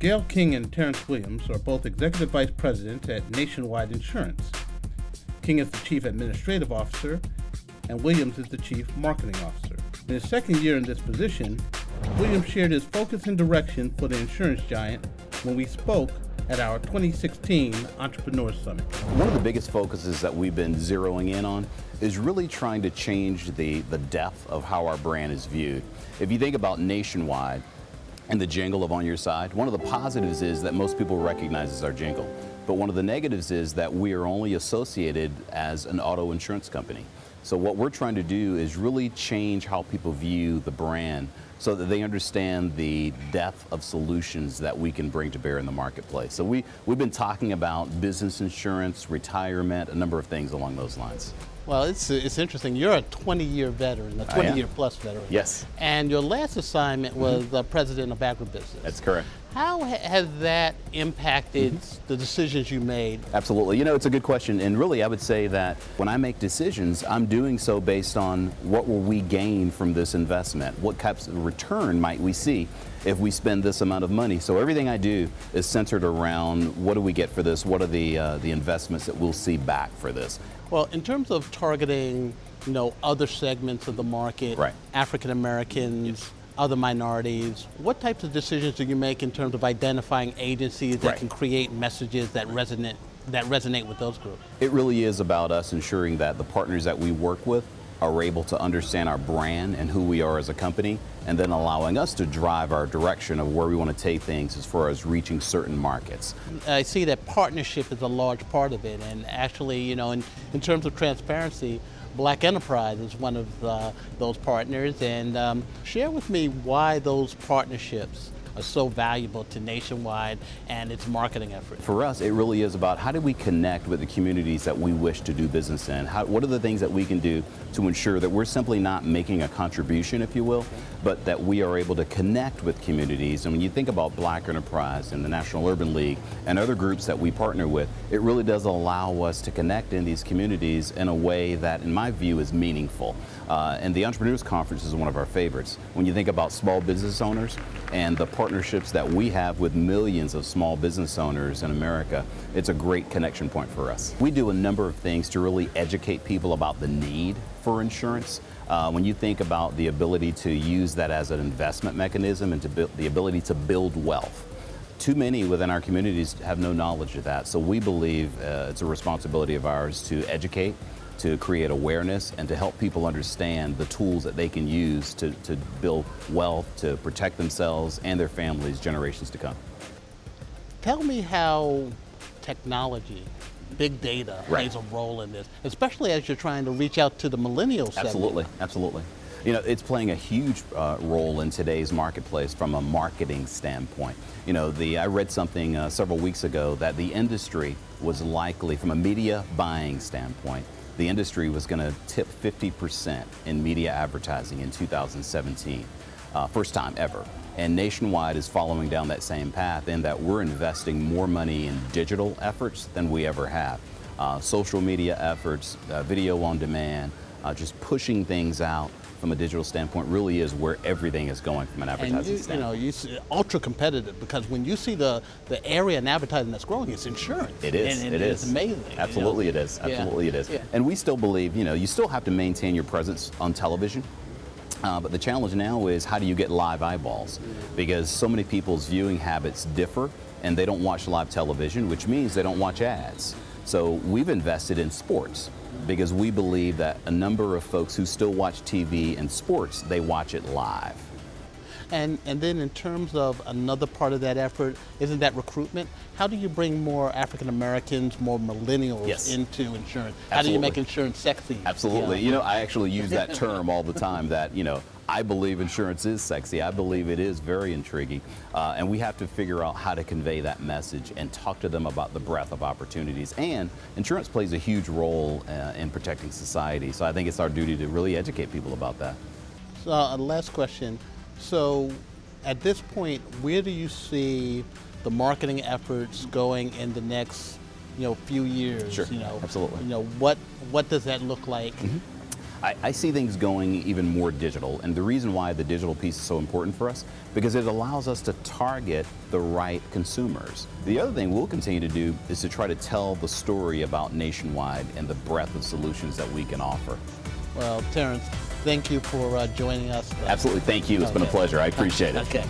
Gail King and Terrance Williams are both Executive Vice Presidents at Nationwide Insurance. King is the Chief Administrative Officer, and Williams is the Chief Marketing Officer. In his second year in this position, Williams shared his focus and direction for the insurance giant when we spoke at our 2016 Entrepreneurs Summit. One of the biggest focuses that we've been zeroing in on is really trying to change the depth of how our brand is viewed. If you think about Nationwide and the jingle of On Your Side, one of the positives is that most people recognize as our jingle. But one of the negatives is that we are only associated as an auto insurance company. So what we're trying to do is really change how people view the brand so that they understand the depth of solutions that we can bring to bear in the marketplace. So we've been talking about business insurance, retirement, a number of things along those lines. Well, it's interesting. You're a 20-year veteran, a 20-year plus veteran. Yes. And your last assignment was president of agribusiness. That's correct. How has that impacted the decisions you made? Absolutely. You know, it's a good question. And really, I would say that when I make decisions, I'm doing so based on what will we gain from this investment? What types of return might we see if we spend this amount of money? So everything I do is centered around what do we get for this? What are the investments that we'll see back for this? Well, in terms of targeting, other segments of the market, right. African Americans, other minorities, what types of decisions do you make in terms of identifying agencies that right. can create messages that resonate with those groups? It really is about us ensuring that the partners that we work with are able to understand our brand and who we are as a company, and then allowing us to drive our direction of where we want to take things as far as reaching certain markets. I see that partnership is a large part of it, and actually, in terms of transparency, Black Enterprise is one of those partners, and share with me why those partnerships are so valuable to Nationwide and its marketing efforts. For us, it really is about how do we connect with the communities that we wish to do business in? What are the things that we can do to ensure that we're simply not making a contribution, if you will, but that we are able to connect with communities? And when you think about Black Enterprise and the National Urban League and other groups that we partner with, it really does allow us to connect in these communities in a way that, in my view, is meaningful. And the Entrepreneurs Conference is one of our favorites. When you think about small business owners and the partnerships that we have with millions of small business owners in America, it's a great connection point for us. We do a number of things to really educate people about the need for insurance. When you think about the ability to use that as an investment mechanism and to build the ability to build wealth, too many within our communities have no knowledge of that. So we believe it's a responsibility of ours to educate, to create awareness, and to help people understand the tools that they can use to build wealth, to protect themselves and their families generations to come. Tell me how technology, big data, right. plays a role in this, especially as you're trying to reach out to the millennial segment. Absolutely, absolutely. It's playing a huge role in today's marketplace from a marketing standpoint. I read something several weeks ago that the industry was likely, from a media buying standpoint, the industry was going to tip 50% in media advertising in 2017, first time ever. And Nationwide is following down that same path in that we're investing more money in digital efforts than we ever have. Social media efforts, video on demand, just pushing things out from a digital standpoint really is where everything is going from an advertising standpoint. You see ultra competitive, because when you see the area in advertising that's growing, it's insurance. It is. And it is. It's amazing. Absolutely it is. Absolutely it is. Yeah. And we still believe, you still have to maintain your presence on television. But the challenge now is how do you get live eyeballs? Because so many people's viewing habits differ, and they don't watch live television, which means they don't watch ads. So we've invested in sports, because we believe that a number of folks who still watch TV and sports, they watch it live. And then in terms of another part of that effort, isn't that recruitment? How do you bring more African Americans, more millennials Yes. into insurance? Absolutely. How do you make insurance sexy? Absolutely. I actually use that term all the time, that, I believe insurance is sexy. I believe it is very intriguing. And we have to figure out how to convey that message and talk to them about the breadth of opportunities. And insurance plays a huge role in protecting society. So I think it's our duty to really educate people about that. So last question. So at this point, where do you see the marketing efforts going in the next few years? Sure. Absolutely. What does that look like? I see things going even more digital, and the reason why the digital piece is so important for us, because it allows us to target the right consumers. The other thing we'll continue to do is to try to tell the story about Nationwide and the breadth of solutions that we can offer. Well, Terrance, thank you for joining us. Absolutely, thank you. It's been a pleasure. I appreciate it. Okay.